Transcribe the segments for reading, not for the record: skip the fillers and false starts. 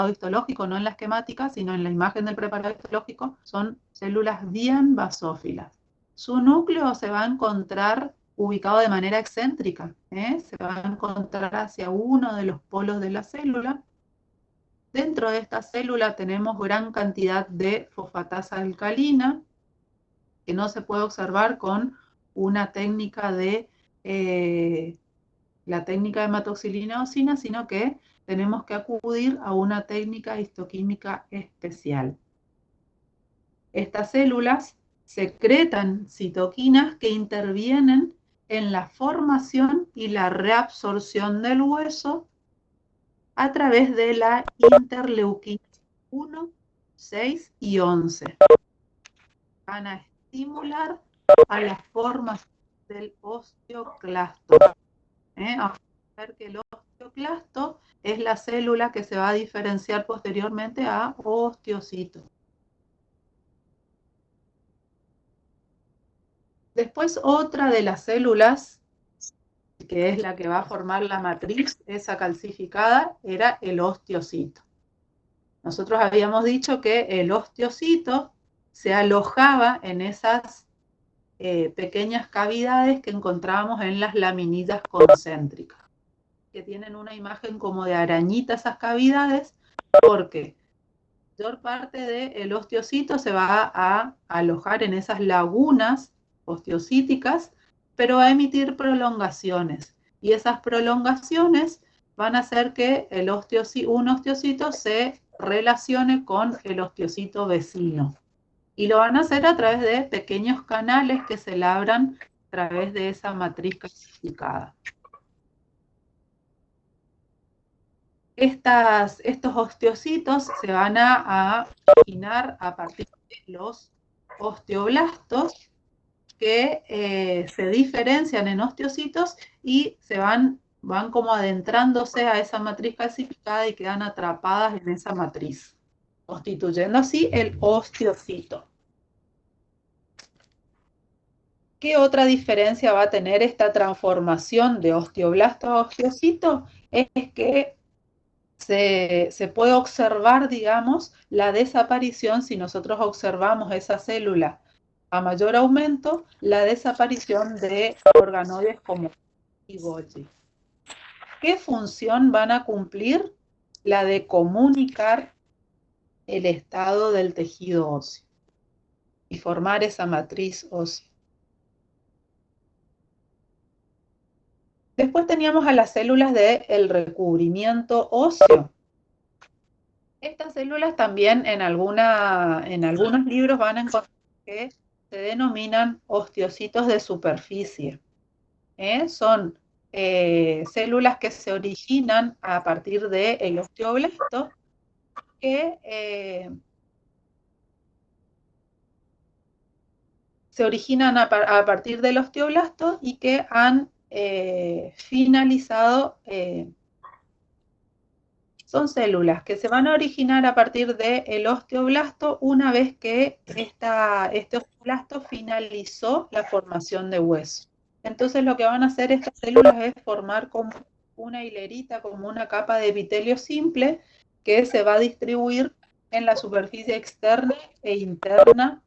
histológico, no en la esquemática, sino en la imagen del preparado histológico, son células bien basófilas. Su núcleo se va a encontrar ubicado de manera excéntrica, se va a encontrar hacia uno de los polos de la célula. Dentro de esta célula tenemos gran cantidad de fosfatasa alcalina, que no se puede observar con una técnica de la técnica de hematoxilina-eosina, sino que tenemos que acudir a una técnica histoquímica especial. Estas células secretan citoquinas que intervienen en la formación y la reabsorción del hueso a través de la interleuquina 1, 6 y 11. Van a estimular a la formación del osteoclasto. Vamos a ver que el osteoclasto es la célula que se va a diferenciar posteriormente a osteocito. Después otra de las células, que es la que va a formar la matriz, esa calcificada, era el osteocito. Nosotros habíamos dicho que el osteocito se alojaba en esas pequeñas cavidades que encontrábamos en las laminillas concéntricas, que tienen una imagen como de arañita esas cavidades, porque la mayor parte del osteocito se va a alojar en esas lagunas osteocíticas, pero va a emitir prolongaciones, y esas prolongaciones van a hacer que un osteocito se relacione con el osteocito vecino, y lo van a hacer a través de pequeños canales que se labran a través de esa matriz calcificada. Estos osteocitos se van a originar a partir de los osteoblastos, que se diferencian en osteocitos y van como adentrándose a esa matriz calcificada y quedan atrapadas en esa matriz, constituyendo así el osteocito. ¿Qué otra diferencia va a tener esta transformación de osteoblasto a osteocito? Es que se puede observar, digamos, la desaparición, si nosotros observamos esa célula a mayor aumento, la desaparición de organoides como y Golgi. ¿Qué función van a cumplir? La de comunicar el estado del tejido óseo y formar esa matriz ósea. Después teníamos a las células del recubrimiento óseo. Estas células también en algunos libros van a encontrar que se denominan osteocitos de superficie. Son células que se originan a partir del osteoblasto, que se originan a partir del osteoblasto y que han finalizado. Son células que se van a originar a partir del osteoblasto una vez que este osteoblasto finalizó la formación de hueso. Entonces lo que van a hacer estas células es formar como una hilerita, como una capa de epitelio simple que se va a distribuir en la superficie externa e interna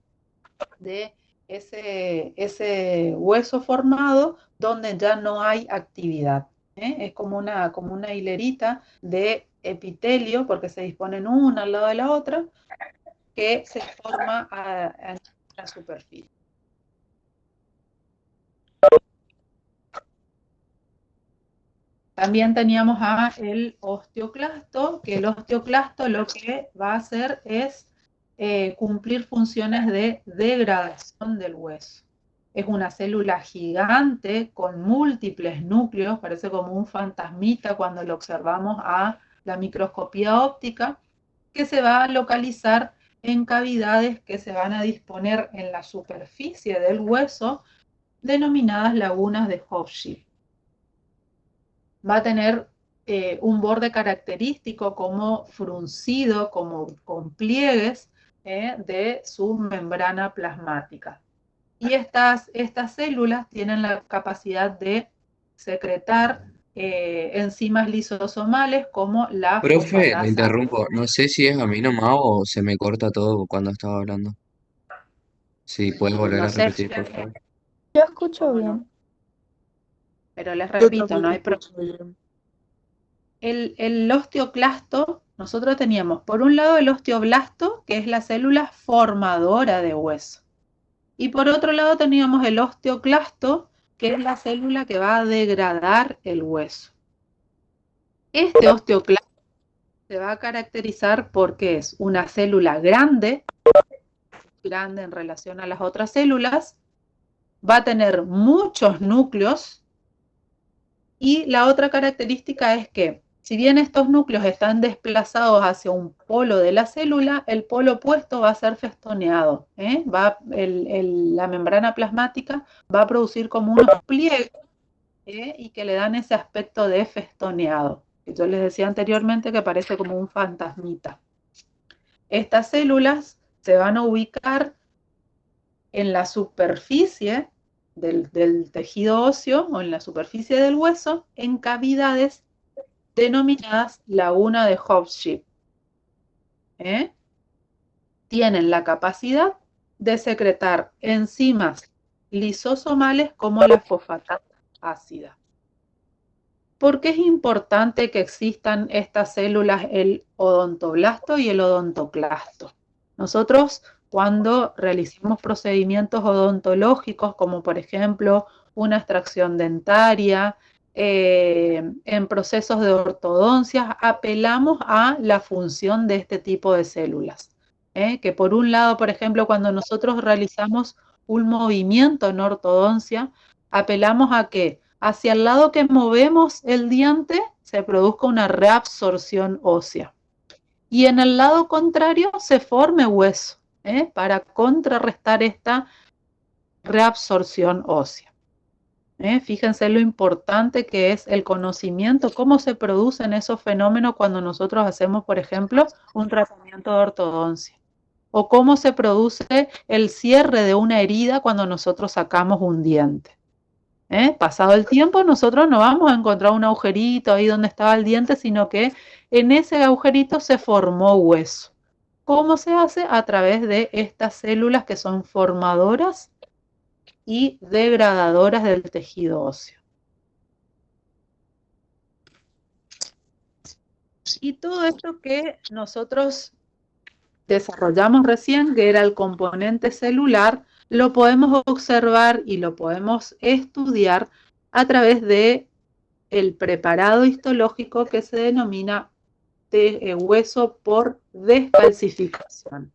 de ese hueso formado, donde ya no hay actividad. Es como una hilerita de epitelio, porque se disponen una al lado de la otra, que se forma en la superficie. También teníamos el osteoclasto, que el osteoclasto lo que va a hacer es cumplir funciones de degradación del hueso. Es una célula gigante con múltiples núcleos, parece como un fantasmita cuando lo observamos a la microscopía óptica, que se va a localizar en cavidades que se van a disponer en la superficie del hueso, denominadas lagunas de Hofschild. Va a tener un borde característico como fruncido, como con pliegues de su membrana plasmática. Y estas células tienen la capacidad de secretar enzimas lisosomales como la Profe, le fosfatasa. interrumpo. No sé si es a mí nomás o se me corta todo cuando estaba hablando. Si puedes volver No a sé, repetir, por favor. Yo escucho cómo no, bien. pero les Yo repito, también no te hay problema. escucho bien. El osteoclasto, nosotros teníamos por un lado el osteoblasto, que es la célula formadora de hueso. Y por otro lado teníamos el osteoclasto, que es la célula que va a degradar el hueso. Este osteoclasto se va a caracterizar porque es una célula grande en relación a las otras células, va a tener muchos núcleos y la otra característica es que si bien estos núcleos están desplazados hacia un polo de la célula, el polo opuesto va a ser festoneado. La membrana plasmática va a producir como unos pliegues y que le dan ese aspecto de festoneado. Yo les decía anteriormente que parece como un fantasmita. Estas células se van a ubicar en la superficie del tejido óseo o en la superficie del hueso en cavidades denominadas laguna de Hofschild. Tienen la capacidad de secretar enzimas lisosomales como la fosfatasa ácida. ¿Por qué es importante que existan estas células, el odontoblasto y el odontoclasto? Nosotros, cuando realizamos procedimientos odontológicos, como por ejemplo una extracción dentaria, en procesos de ortodoncia, apelamos a la función de este tipo de células. Que por un lado, por ejemplo, cuando nosotros realizamos un movimiento en ortodoncia, apelamos a que hacia el lado que movemos el diente se produzca una reabsorción ósea. Y en el lado contrario se forme hueso, para contrarrestar esta reabsorción ósea. Fíjense lo importante que es el conocimiento, cómo se producen esos fenómenos cuando nosotros hacemos, por ejemplo, un tratamiento de ortodoncia. O cómo se produce el cierre de una herida cuando nosotros sacamos un diente. Pasado el tiempo, nosotros no vamos a encontrar un agujerito ahí donde estaba el diente, sino que en ese agujerito se formó hueso. ¿Cómo se hace? A través de estas células que son formadoras y degradadoras del tejido óseo. Y todo esto que nosotros desarrollamos recién, que era el componente celular, lo podemos observar y lo podemos estudiar a través de el preparado histológico que se denomina hueso por descalcificación.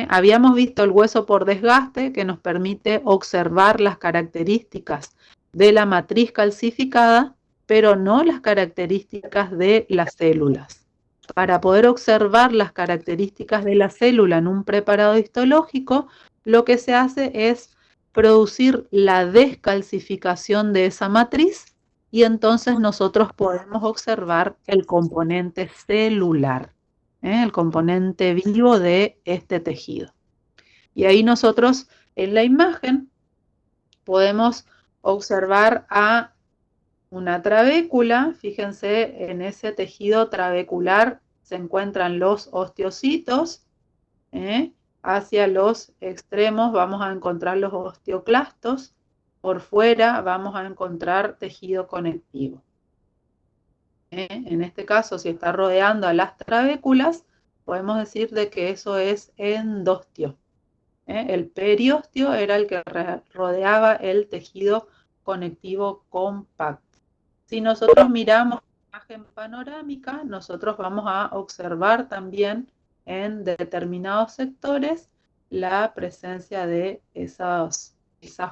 Habíamos visto el hueso por desgaste, que nos permite observar las características de la matriz calcificada, pero no las características de las células. Para poder observar las características de la célula en un preparado histológico, lo que se hace es producir la descalcificación de esa matriz y entonces nosotros podemos observar el componente celular, el componente vivo de este tejido. Y ahí nosotros en la imagen podemos observar a una trabécula. Fíjense, en ese tejido trabecular se encuentran los osteocitos. Hacia los extremos vamos a encontrar los osteoclastos. Por fuera vamos a encontrar tejido conectivo. En este caso, si está rodeando a las trabéculas, podemos decir de que eso es endostio. El periostio era el que rodeaba el tejido conectivo compacto. Si nosotros miramos la imagen panorámica, nosotros vamos a observar también en determinados sectores la presencia de esas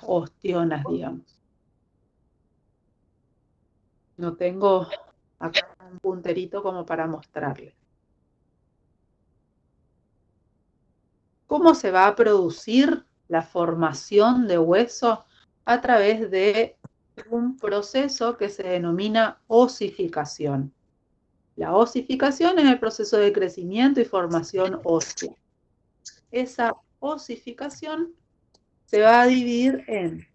ostionas, digamos. No tengo acá un punterito como para mostrarles. ¿Cómo se va a producir la formación de hueso? A través de un proceso que se denomina osificación. La osificación es el proceso de crecimiento y formación ósea. Esa osificación se va a dividir en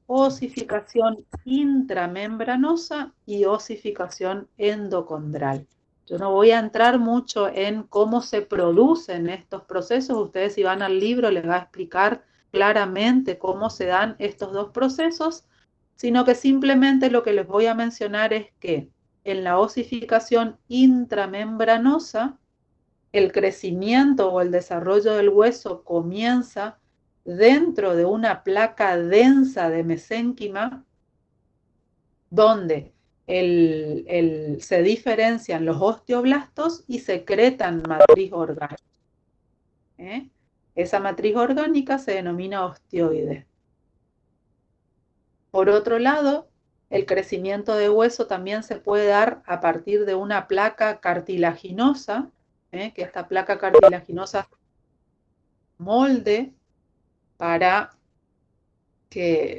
osificación intramembranosa y osificación endocondral. Yo no voy a entrar mucho en cómo se producen estos procesos. Ustedes, si van al libro, les va a explicar claramente cómo se dan estos dos procesos, sino que simplemente lo que les voy a mencionar es que en la osificación intramembranosa, el crecimiento o el desarrollo del hueso comienza dentro de una placa densa de mesénquima, donde se diferencian los osteoblastos y secretan matriz orgánica. Esa matriz orgánica se denomina osteoide. Por otro lado, el crecimiento de hueso también se puede dar a partir de una placa cartilaginosa, que esta placa cartilaginosa molde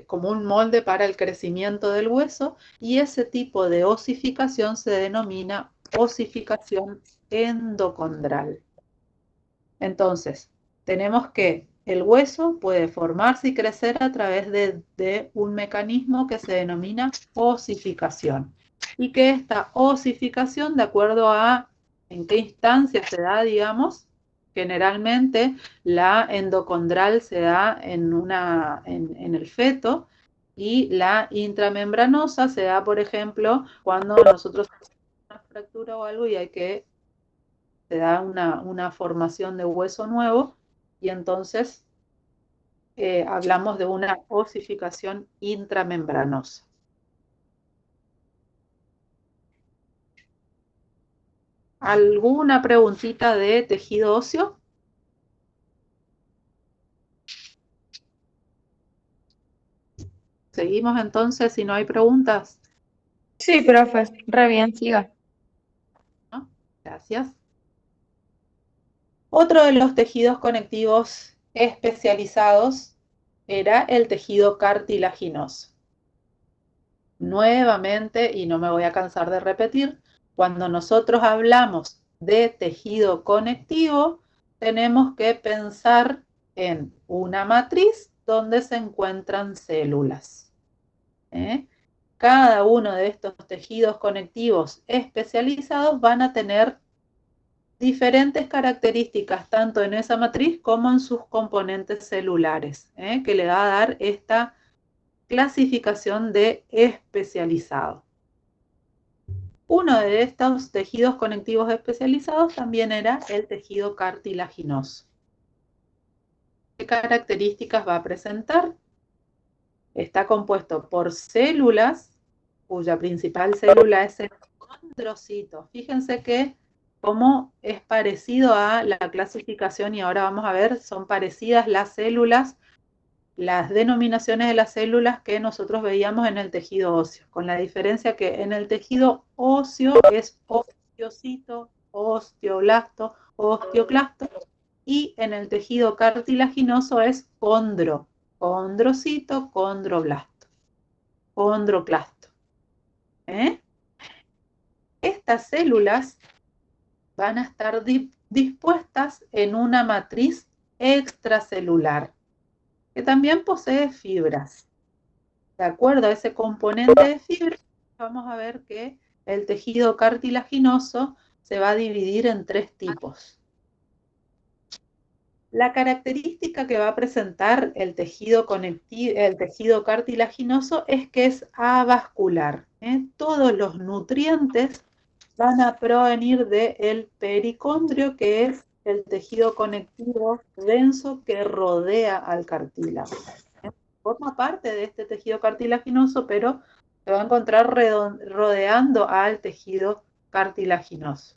como un molde para el crecimiento del hueso, y ese tipo de osificación se denomina osificación endocondral. Entonces, tenemos que el hueso puede formarse y crecer a través de un mecanismo que se denomina osificación, y que esta osificación, de acuerdo a en qué instancia se da, digamos, generalmente la endocondral se da en el feto, y la intramembranosa se da, por ejemplo, cuando nosotros tenemos una fractura o algo y se da una formación de hueso nuevo, y entonces hablamos de una osificación intramembranosa. ¿Alguna preguntita de tejido óseo? Seguimos entonces, si no hay preguntas. Sí, profe, re bien, siga. ¿No? Gracias. Otro de los tejidos conectivos especializados era el tejido cartilaginoso. Nuevamente, y no me voy a cansar de repetir, cuando nosotros hablamos de tejido conectivo, tenemos que pensar en una matriz donde se encuentran células. Cada uno de estos tejidos conectivos especializados van a tener diferentes características, tanto en esa matriz como en sus componentes celulares, que le va a dar esta clasificación de especializado. Uno de estos tejidos conectivos especializados también era el tejido cartilaginoso. ¿Qué características va a presentar? Está compuesto por células, cuya principal célula es el condrocito. Fíjense que como es parecido a la clasificación, y ahora vamos a ver, son parecidas las células, las denominaciones de las células que nosotros veíamos en el tejido óseo, con la diferencia que en el tejido óseo es osteocito, osteoblasto, osteoclasto, y en el tejido cartilaginoso es condrocito, condroblasto, condroclasto. Estas células van a estar dispuestas en una matriz extracelular, que también posee fibras. De acuerdo a ese componente de fibras, vamos a ver que el tejido cartilaginoso se va a dividir en tres tipos. La característica que va a presentar el tejido cartilaginoso es que es avascular. Todos los nutrientes van a provenir del pericondrio, que es el tejido conectivo denso que rodea al cartílago. Forma parte de este tejido cartilaginoso, pero se va a encontrar rodeando al tejido cartilaginoso.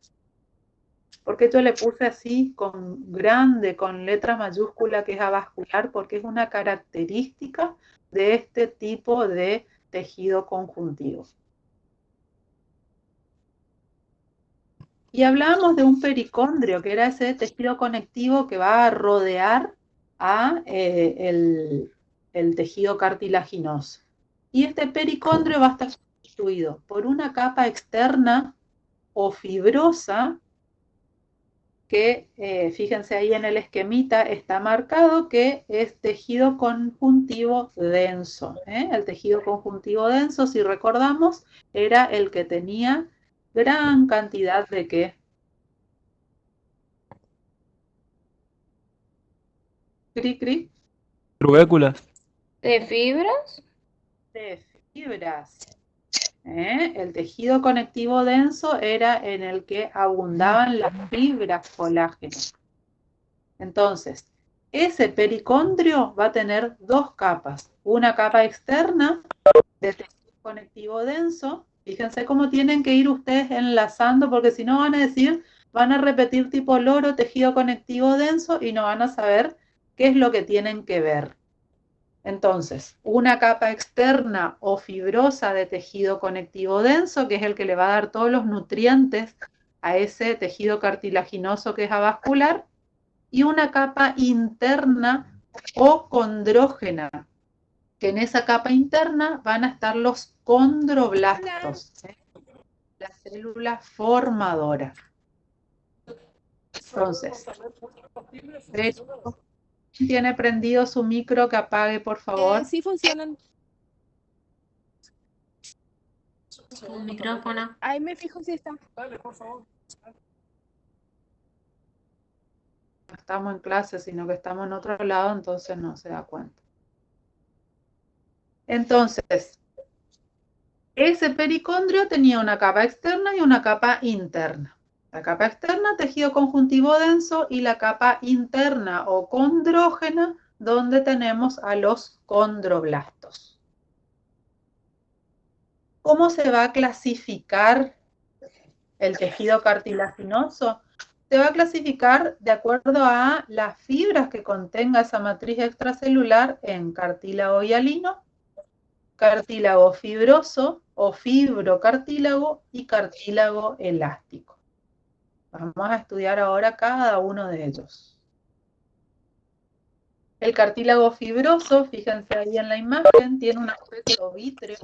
¿Por qué yo le puse así con grande, con letra mayúscula, que es avascular? Porque es una característica de este tipo de tejido conjuntivo. Y hablábamos de un pericondrio, que era ese tejido conectivo que va a rodear a el tejido cartilaginoso. Y este pericondrio va a estar constituido por una capa externa o fibrosa que, fíjense ahí en el esquemita, está marcado que es tejido conjuntivo denso. El tejido conjuntivo denso, si recordamos, era el que tenía gran cantidad de ¿qué? Cri, cri. Rubéculas. ¿De fibras? De fibras. El tejido conectivo denso era en el que abundaban las fibras colágeno. Entonces, ese pericondrio va a tener dos capas. Una capa externa de tejido conectivo denso. Fíjense cómo tienen que ir ustedes enlazando, porque si no van a decir, van a repetir tipo loro, tejido conectivo denso, y no van a saber qué es lo que tienen que ver. Entonces, una capa externa o fibrosa de tejido conectivo denso, que es el que le va a dar todos los nutrientes a ese tejido cartilaginoso que es avascular, y una capa interna o condrógena, que en esa capa interna van a estar los condroblastos, la célula formadora. Entonces, ¿tiene prendido su micro? Que apague, por favor. Sí funcionan. El micrófono. Ahí me fijo si está. No estamos en clase, sino que estamos en otro lado, entonces no se da cuenta. Entonces, ese pericondrio tenía una capa externa y una capa interna. La capa externa, tejido conjuntivo denso, y la capa interna o condrógena, donde tenemos a los condroblastos. ¿Cómo se va a clasificar el tejido cartilaginoso? Se va a clasificar de acuerdo a las fibras que contenga esa matriz extracelular en cartílago hialino, cartílago fibroso o fibrocartílago y cartílago elástico. Vamos a estudiar ahora cada uno de ellos. El cartílago fibroso, fíjense ahí en la imagen, tiene un aspecto vítreo.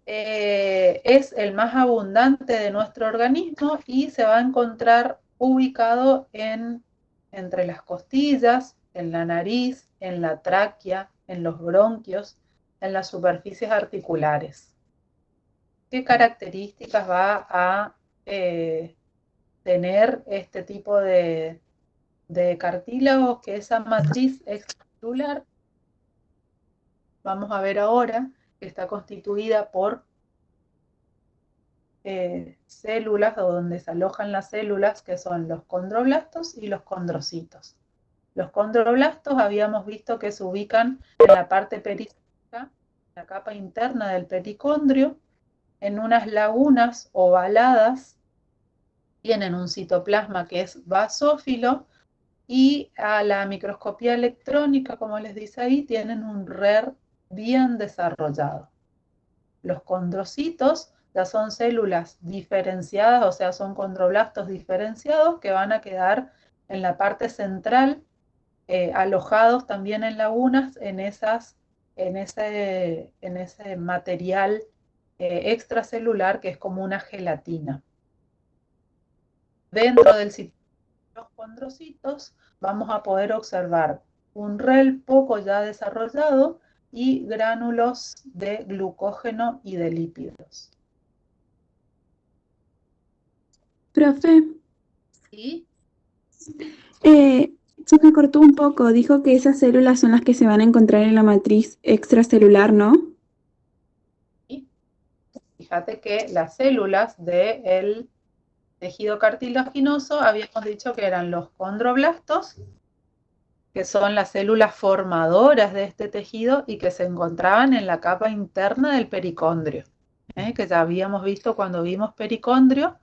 Es el más abundante de nuestro organismo y se va a encontrar ubicado entre las costillas, en la nariz, en la tráquea, en los bronquios, en las superficies articulares. ¿Qué características va a tener este tipo de cartílagos? Que esa matriz extracelular, vamos a ver ahora, que está constituida por células, o donde se alojan las células, que son los condroblastos y los condrocitos. Los condroblastos habíamos visto que se ubican en la parte periférica, la capa interna del pericondrio, en unas lagunas ovaladas, tienen un citoplasma que es basófilo, y a la microscopía electrónica, como les dice ahí, tienen un RER bien desarrollado. Los condrocitos ya son células diferenciadas, o sea, son condroblastos diferenciados que van a quedar en la parte central, alojados también en lagunas, en ese material extracelular que es como una gelatina. Dentro del citoplasma de los condrocitos vamos a poder observar un REL poco ya desarrollado y gránulos de glucógeno y de lípidos. Profe, ¿Sí? se me cortó un poco. Dijo que esas células son las que se van a encontrar en la matriz extracelular, ¿no? Fíjate que las células del tejido cartilaginoso habíamos dicho que eran los condroblastos, que son las células formadoras de este tejido y que se encontraban en la capa interna del pericondrio, que ya habíamos visto cuando vimos pericondrio,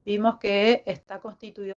vimos que está constituido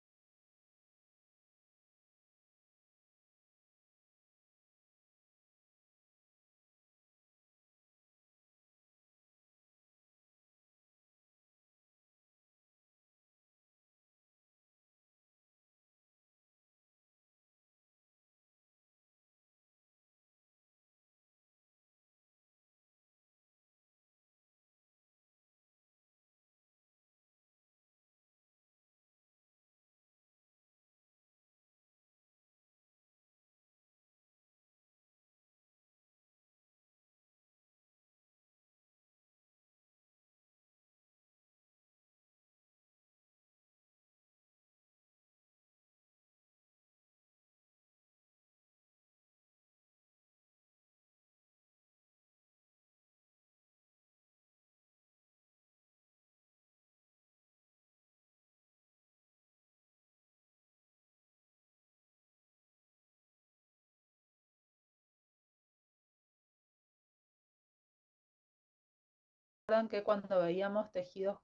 que cuando veíamos tejido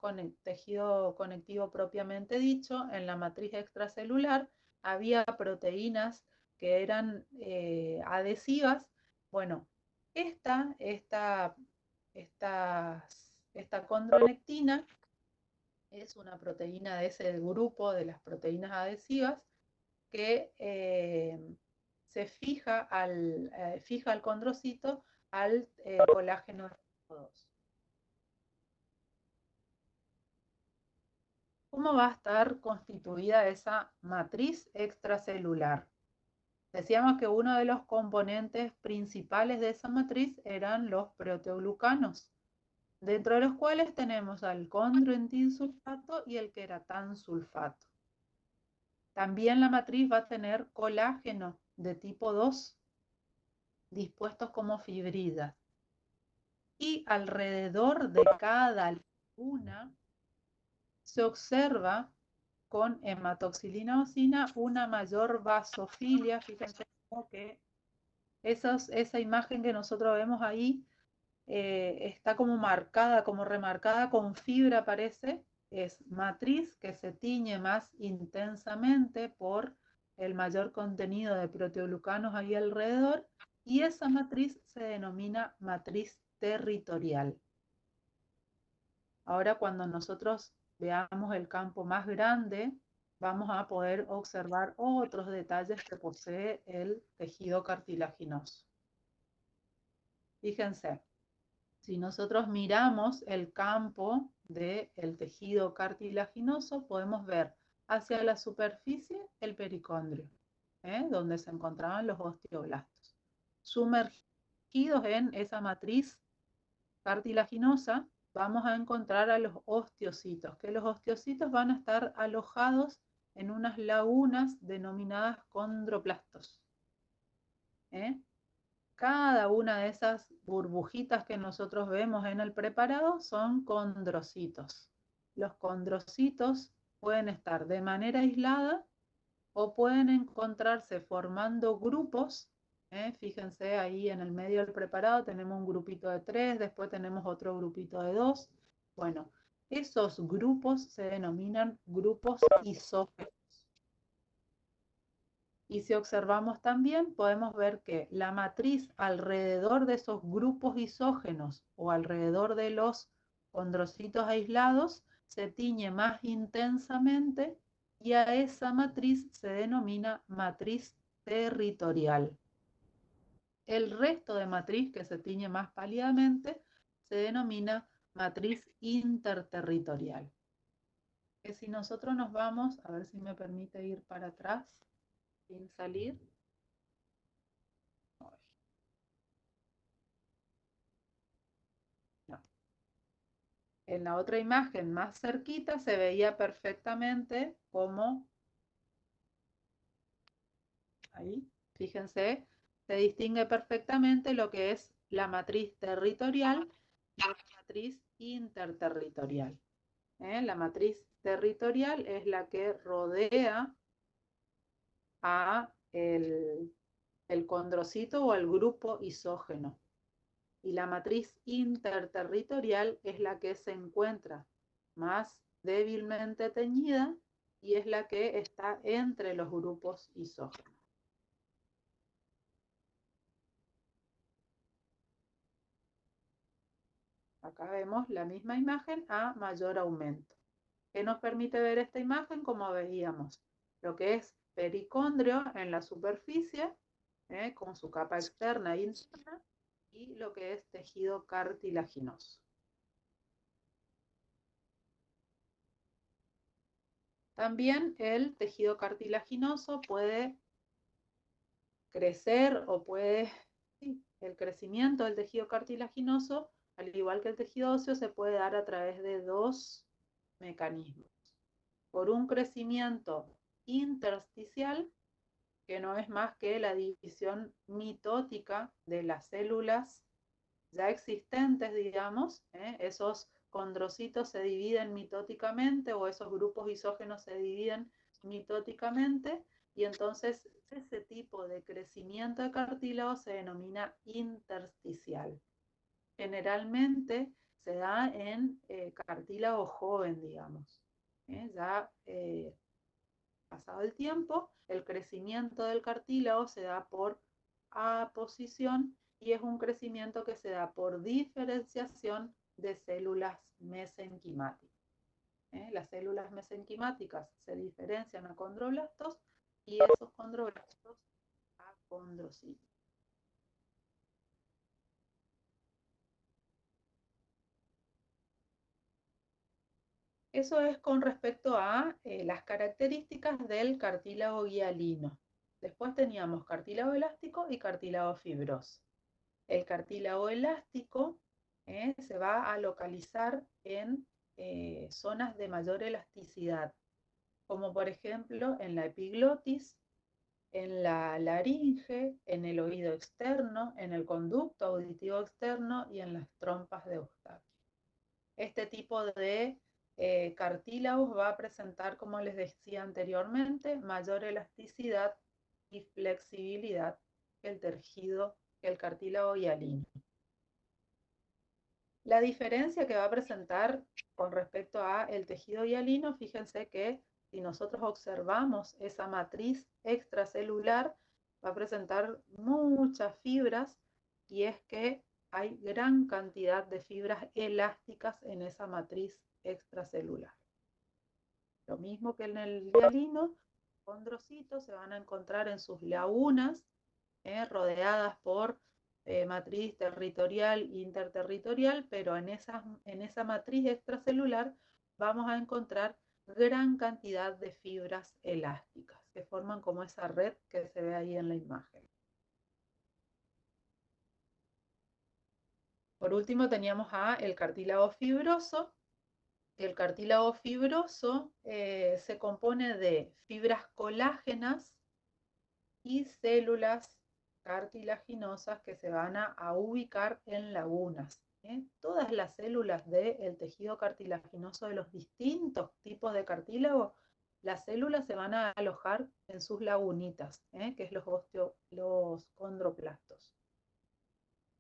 conectivo propiamente dicho, en la matriz extracelular había proteínas que eran adhesivas. Bueno, esta condronectina es una proteína de ese grupo de las proteínas adhesivas que se fija al condrocito al colágeno tipo 2. ¿Cómo va a estar constituida esa matriz extracelular? Decíamos que uno de los componentes principales de esa matriz eran los proteoglucanos, dentro de los cuales tenemos al condroitinsulfato y el queratansulfato. También la matriz va a tener colágeno de tipo 2, dispuestos como fibrillas. Y alrededor de cada laguna se observa con hematoxilina eosina una mayor vasofilia. Fíjense que esa imagen que nosotros vemos ahí está como marcada, como remarcada con fibra, parece. Es matriz que se tiñe más intensamente por el mayor contenido de proteoglucanos ahí alrededor, y esa matriz se denomina matriz territorial. Ahora, cuando nosotros veamos el campo más grande, vamos a poder observar otros detalles que posee el tejido cartilaginoso. Fíjense, si nosotros miramos el campo del tejido cartilaginoso, podemos ver hacia la superficie el pericondrio, donde se encontraban los osteoblastos. Sumergidos en esa matriz cartilaginosa, vamos a encontrar a los osteocitos, que los osteocitos van a estar alojados en unas lagunas denominadas condroplastos. Cada una de esas burbujitas que nosotros vemos en el preparado son condrocitos. Los condrocitos pueden estar de manera aislada o pueden encontrarse formando grupos. Fíjense ahí en el medio del preparado tenemos un grupito de 3, después tenemos otro grupito de 2. Bueno, esos grupos se denominan grupos isógenos. Y si observamos también, podemos ver que la matriz alrededor de esos grupos isógenos o alrededor de los condrocitos aislados se tiñe más intensamente, y a esa matriz se denomina matriz territorial. El resto de matriz, que se tiñe más pálidamente, se denomina matriz interterritorial. Que si nosotros nos vamos, a ver si me permite ir para atrás sin salir. No. En la otra imagen más cerquita se veía perfectamente cómo, ahí, fíjense, se distingue perfectamente lo que es la matriz territorial y la matriz interterritorial. La matriz territorial es la que rodea a el condrocito o al grupo isógeno. Y la matriz interterritorial es la que se encuentra más débilmente teñida y es la que está entre los grupos isógenos. Acá vemos la misma imagen a mayor aumento. ¿Qué nos permite ver esta imagen? Como veíamos, lo que es pericondrio en la superficie, con su capa externa e interna, y lo que es tejido cartilaginoso. También el tejido cartilaginoso puede crecer o el crecimiento del tejido cartilaginoso, al igual que el tejido óseo, se puede dar a través de dos mecanismos. Por un crecimiento intersticial, que no es más que la división mitótica de las células ya existentes, digamos. Esos condrocitos se dividen mitóticamente, o esos grupos isógenos se dividen mitóticamente, y entonces ese tipo de crecimiento de cartílago se denomina intersticial. Generalmente se da en cartílago joven, digamos. Ya pasado el tiempo, el crecimiento del cartílago se da por aposición y es un crecimiento que se da por diferenciación de células mesenquimáticas. Las células mesenquimáticas se diferencian a condroblastos y esos condroblastos a condrocitos. Eso es con respecto a las características del cartílago hialino. Después teníamos cartílago elástico y cartílago fibroso. El cartílago elástico se va a localizar en zonas de mayor elasticidad, como por ejemplo en la epiglotis, en la laringe, en el oído externo, en el conducto auditivo externo y en las trompas de Eustaquio. Este tipo de cartílagos va a presentar, como les decía anteriormente, mayor elasticidad y flexibilidad que el tejido, que el cartílago hialino. La diferencia que va a presentar con respecto a el tejido hialino, fíjense que si nosotros observamos esa matriz extracelular, va a presentar muchas fibras y es que hay gran cantidad de fibras elásticas en esa matriz extracelular. Lo mismo que en el hialino, condrocitos se van a encontrar en sus lagunas, rodeadas por matriz territorial e interterritorial, pero en esa matriz extracelular vamos a encontrar gran cantidad de fibras elásticas que forman como esa red que se ve ahí en la imagen. Por último teníamos el cartílago fibroso. El cartílago fibroso se compone de fibras colágenas y células cartilaginosas que se van a ubicar en lagunas. Todas las células del tejido cartilaginoso de los distintos tipos de cartílago, las células se van a alojar en sus lagunitas, que es los condroplastos.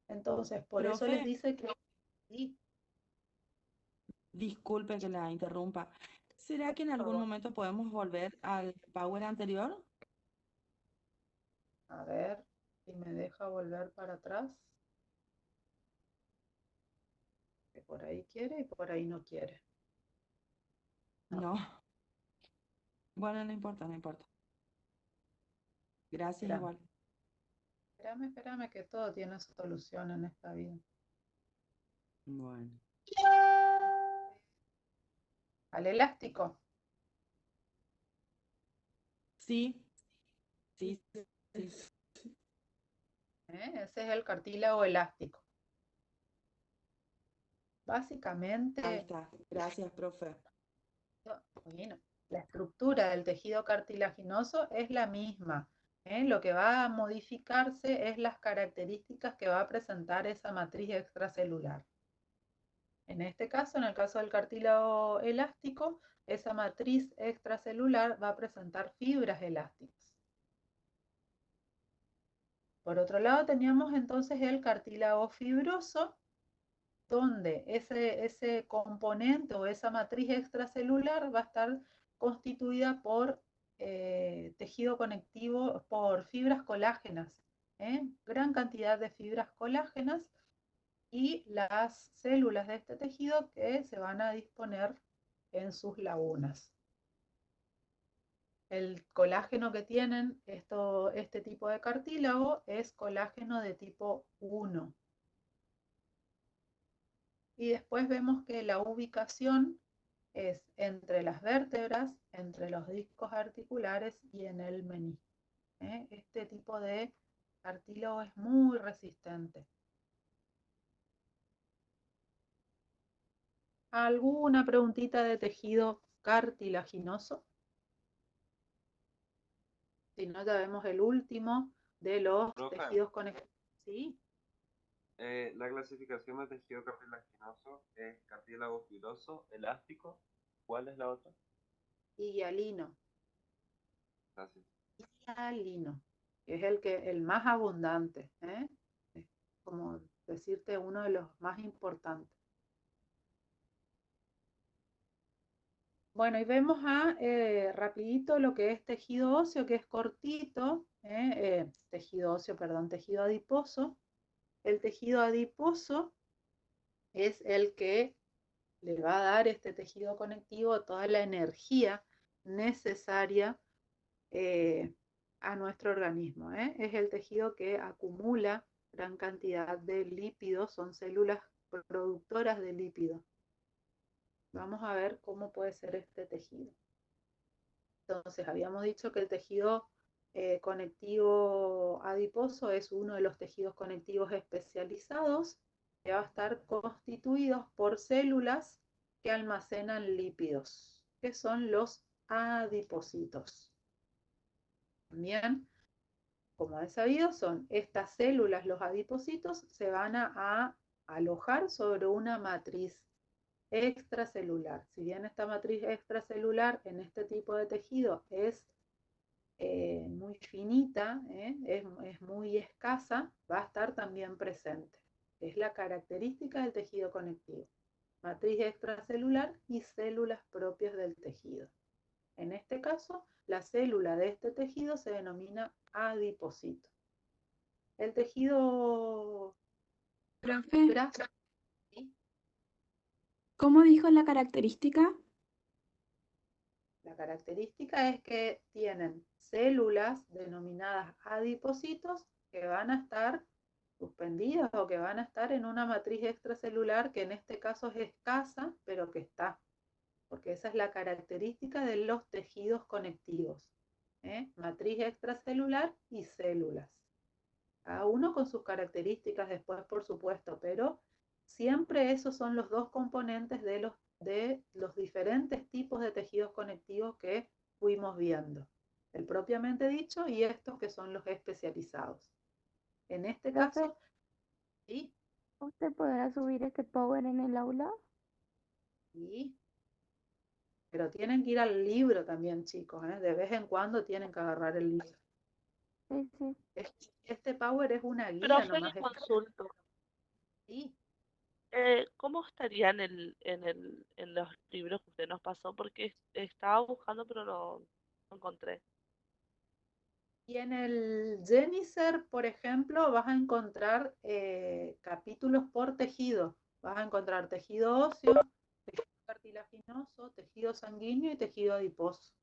Entonces, por eso les Profe, dice que sí, disculpe que la interrumpa. ¿Será que en por algún favor. momento podemos volver al Power anterior? A ver si me deja volver para atrás. Que por ahí quiere y por ahí no quiere. No. Bueno, no importa, no importa. Gracias Espérame, igual. espérame que todo tiene su solución en esta vida. Bueno. Al elástico. Sí, sí, sí. Ese es el cartílago elástico. Ahí Básicamente, está. Gracias, profe. bueno, la estructura del tejido cartilaginoso es la misma. Lo que va a modificarse es las características que va a presentar esa matriz extracelular. En este caso, en el caso del cartílago elástico, esa matriz extracelular va a presentar fibras elásticas. Por otro lado, teníamos entonces el cartílago fibroso, donde ese componente o esa matriz extracelular va a estar constituida por tejido conectivo, por fibras colágenas, gran cantidad de fibras colágenas y las células de este tejido que se van a disponer en sus lagunas. El colágeno que tienen este tipo de cartílago es colágeno de tipo 1. Y después vemos que la ubicación es entre las vértebras, entre los discos articulares y en el menisco. Este tipo de cartílago es muy resistente. ¿Alguna preguntita de tejido cartilaginoso? Si no, ya vemos el último de los Profe, tejidos conectivos. Sí, la clasificación de tejido cartilaginoso es cartílago fibroso, elástico. ¿Cuál es la otra? hialino. Gracias. Hialino, que es el más abundante, es como decirte uno de los más importantes. Bueno, y vemos rapidito lo que es tejido óseo, que es cortito, tejido óseo, perdón, tejido adiposo. El tejido adiposo es el que le va a dar este tejido conectivo toda la energía necesaria a nuestro organismo. Es el tejido que acumula gran cantidad de lípidos, son células productoras de lípidos. Vamos a ver cómo puede ser este tejido. Entonces, habíamos dicho que el tejido conectivo adiposo es uno de los tejidos conectivos especializados que va a estar constituidos por células que almacenan lípidos, que son los adipocitos. También, como es sabido, son estas células, los adipocitos, se van a alojar sobre una matriz extracelular. Si bien esta matriz extracelular en este tipo de tejido es muy finita, es muy escasa, va a estar también presente. Es la característica del tejido conectivo. Matriz extracelular y células propias del tejido. En este caso, la célula de este tejido se denomina adipocito. El tejido Profe, graso, ¿sí? ¿cómo dijo la característica? La característica es que tienen células denominadas adipocitos que van a estar suspendidas o que van a estar en una matriz extracelular que en este caso es escasa, pero que está, porque esa es la característica de los tejidos conectivos. Matriz extracelular y células. Cada uno con sus características después, por supuesto, pero siempre esos son los dos componentes de los diferentes tipos de tejidos conectivos que fuimos viendo. El propiamente dicho y estos que son los especializados. En este Profe, caso, sí, ¿usted podrá subir este power en el aula? sí, pero tienen que ir al libro también, chicos, ¿eh? De vez en cuando tienen que agarrar el libro. Sí, sí. Este Power es una guía Profe, nomás. le consulto. Sí, ¿Cómo estaría en los libros que usted nos pasó? Porque estaba buscando, pero no encontré. y en el Jeniser, por ejemplo, vas a encontrar capítulos por tejido. Vas a encontrar tejido óseo, tejido cartilaginoso, tejido sanguíneo y tejido adiposo.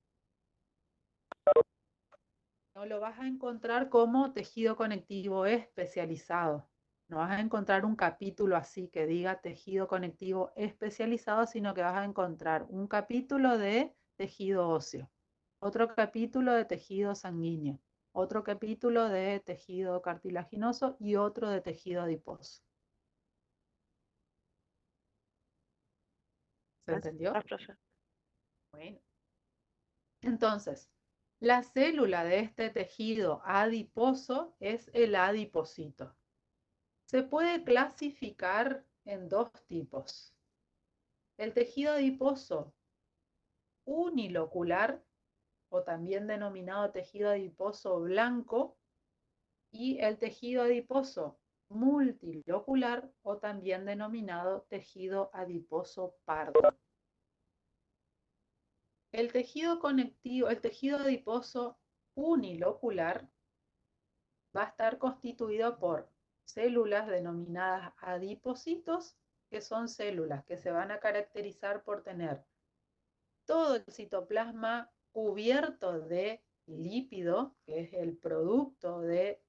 No lo vas a encontrar como tejido conectivo especializado. No vas a encontrar un capítulo así que diga tejido conectivo especializado, sino que vas a encontrar un capítulo de tejido óseo, otro capítulo de tejido sanguíneo, otro capítulo de tejido cartilaginoso y otro de tejido adiposo. ¿Se entendió? Gracias, profe. Bueno, entonces, la célula de este tejido adiposo es el adipocito. Se puede clasificar en dos tipos. El tejido adiposo unilocular, o también denominado tejido adiposo blanco, y el tejido adiposo multilocular, o también denominado tejido adiposo pardo. El tejido conectivo, el tejido adiposo unilocular va a estar constituido por células denominadas adipocitos, que son células que se van a caracterizar por tener todo el citoplasma cubierto de lípido, que es el producto que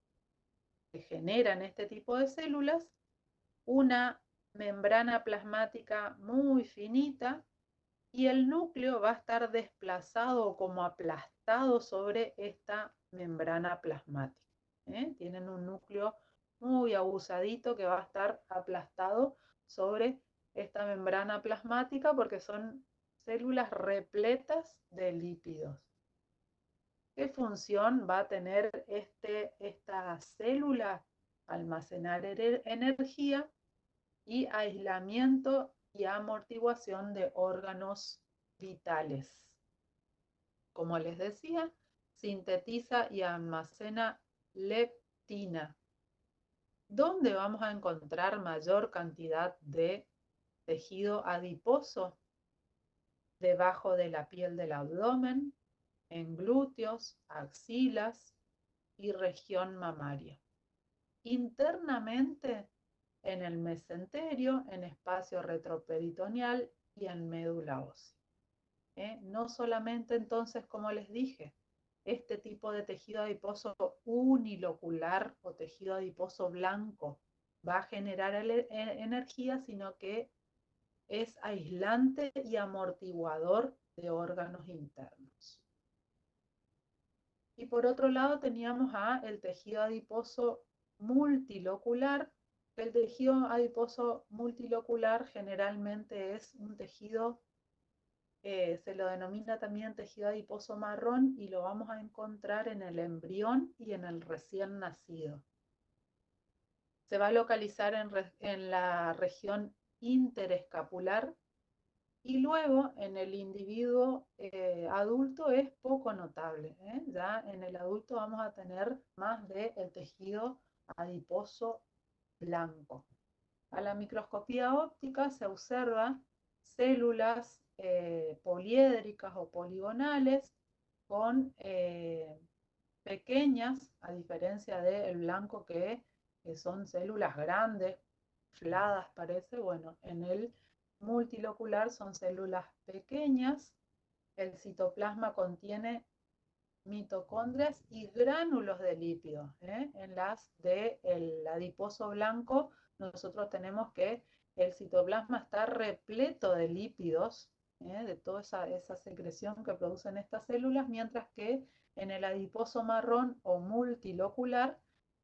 generan este tipo de células, una membrana plasmática muy finita y el núcleo va a estar desplazado o como aplastado sobre esta membrana plasmática. Tienen un núcleo muy abusadito que va a estar aplastado sobre esta membrana plasmática porque son células repletas de lípidos. ¿Qué función va a tener esta célula? Almacenar energía y aislamiento y amortiguación de órganos vitales. Como les decía, sintetiza y almacena leptina. ¿Dónde vamos a encontrar mayor cantidad de tejido adiposo? debajo de la piel del abdomen, en glúteos, axilas y región mamaria. Internamente en el mesenterio, en espacio retroperitoneal y en médula ósea. No solamente entonces, como les dije, este tipo de tejido adiposo unilocular o tejido adiposo blanco va a generar energía, sino que es aislante y amortiguador de órganos internos. Y por otro lado teníamos el tejido adiposo multilocular. El tejido adiposo multilocular generalmente es un tejido, se lo denomina también tejido adiposo marrón, y lo vamos a encontrar en el embrión y en el recién nacido. Se va a localizar en la región interescapular, y luego en el individuo adulto es poco notable. Ya en el adulto vamos a tener más del tejido adiposo blanco. A la microscopía óptica se observa células poliédricas o poligonales con pequeñas, a diferencia del blanco que son células grandes, infladas parece. Bueno, en el multilocular son células pequeñas. El citoplasma contiene mitocondrias y gránulos de lípidos. En las del adiposo blanco nosotros tenemos que el citoplasma está repleto de lípidos, de toda esa secreción que producen estas células, mientras que en el adiposo marrón o multilocular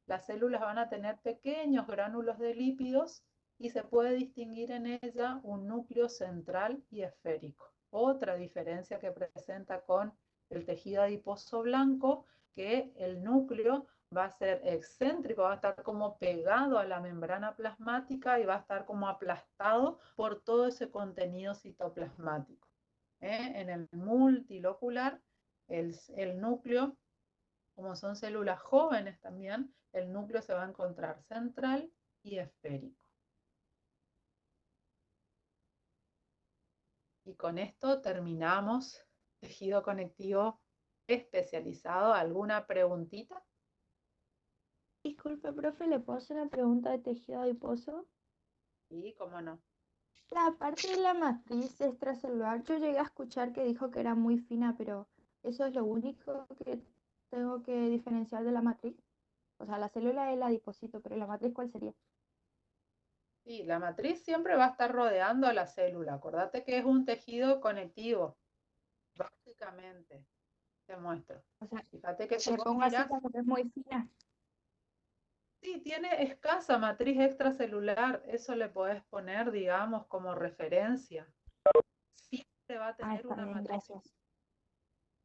las células van a tener pequeños gránulos de lípidos y se puede distinguir en ella un núcleo central y esférico. Otra diferencia que presenta con el tejido adiposo blanco, que el núcleo va a ser excéntrico, va a estar como pegado a la membrana plasmática y va a estar como aplastado por todo ese contenido citoplasmático. En el multilocular, el núcleo, como son células jóvenes también, el núcleo se va a encontrar central y esférico. Y con esto terminamos tejido conectivo especializado. ¿Alguna preguntita? Disculpe, profe, ¿le puedo hacer una pregunta de tejido adiposo? Sí, cómo no. La parte de la matriz extracelular, yo llegué a escuchar que dijo que era muy fina, pero ¿eso es lo único que tengo que diferenciar de la matriz? O sea, la célula es el adipocito, pero la matriz, ¿cuál sería? Sí, la matriz siempre va a estar rodeando a la célula. Acordate que es un tejido conectivo, básicamente. Te muestro. O sea, Fíjate que si le vos pongo así mirás, como que es muy fina. sí, tiene escasa matriz extracelular. Eso le podés poner, digamos, como referencia. Siempre va a Ah, tener está una bien, matriz, gracias.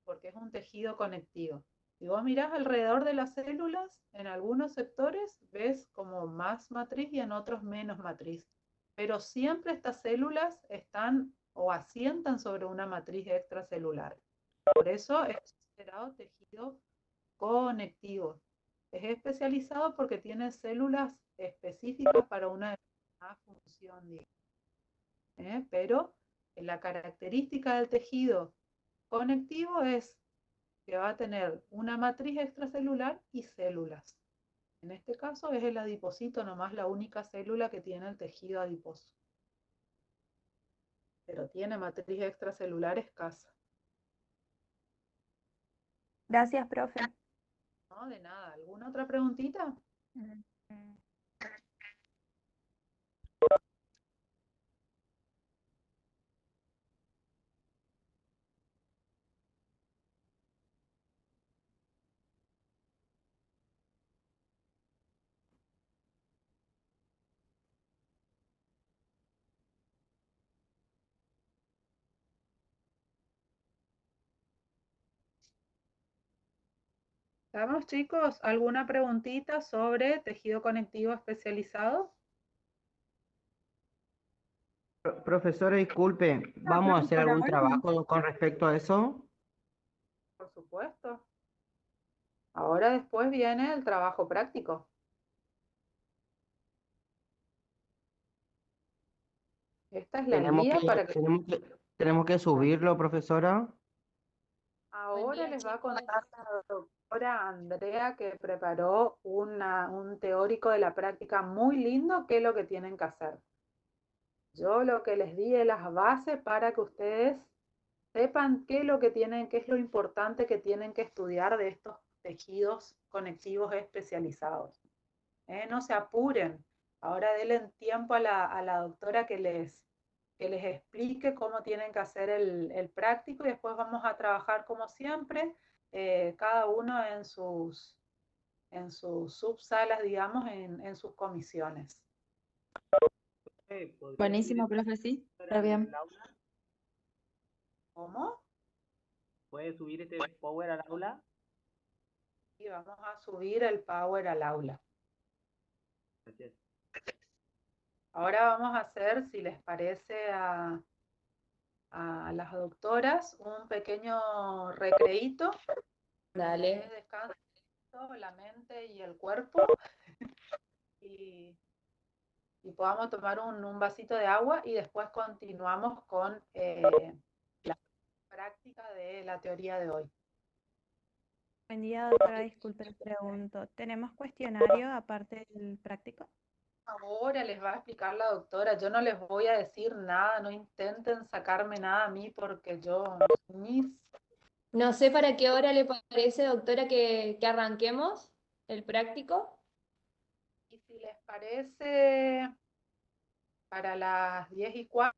porque es un tejido conectivo. Si vos mirás alrededor de las células, en algunos sectores ves como más matriz y en otros menos matriz. Pero siempre estas células están o asientan sobre una matriz extracelular. Por eso es considerado tejido conectivo. Es especializado porque tiene células específicas para una determinada función, digamos. Pero la característica del tejido conectivo es que va a tener una matriz extracelular y células. En este caso es el adipocito nomás la única célula que tiene el tejido adiposo. Pero tiene matriz extracelular escasa. Gracias, profe. No, de nada. ¿Alguna otra preguntita? Mm. ¿Estamos, chicos? ¿Alguna preguntita sobre tejido conectivo especializado? Profesora, disculpe, ¿vamos a hacer Por algún ahora no. trabajo con respecto a eso? Por supuesto. Ahora después viene el trabajo práctico. Esta es la Tenemos guía que, para que... tenemos que, Tenemos que subirlo, profesora. Ahora día, les va a chicos. contar la doctora Andrea que preparó un teórico de la práctica muy lindo, qué es lo que tienen que hacer. Yo lo que les di es las bases para que ustedes sepan qué es lo que tienen, qué es lo importante que tienen que estudiar de estos tejidos conectivos especializados. No se apuren. Ahora denle tiempo a la doctora que les explique cómo tienen que hacer el práctico y después vamos a trabajar como siempre, cada uno en sus subsalas, digamos, en sus comisiones. Buenísimo, profe, sí. Está bien. ¿Cómo? ¿Puede subir este Power al aula? Y vamos a subir el Power al aula. Gracias. Ahora vamos a hacer, si les parece a las doctoras, un pequeño recreíto. Dale. Descansen la mente y el cuerpo y podamos tomar un vasito de agua y después continuamos con la práctica de la teoría de hoy. Buen día, doctora. Disculpe, le pregunto. ¿Tenemos cuestionario aparte del práctico? Ahora les va a explicar la doctora. Yo no les voy a decir nada, no intenten sacarme nada a mí porque yo No sé para qué hora le parece, doctora, que arranquemos el práctico. Y si les parece, para las 10:15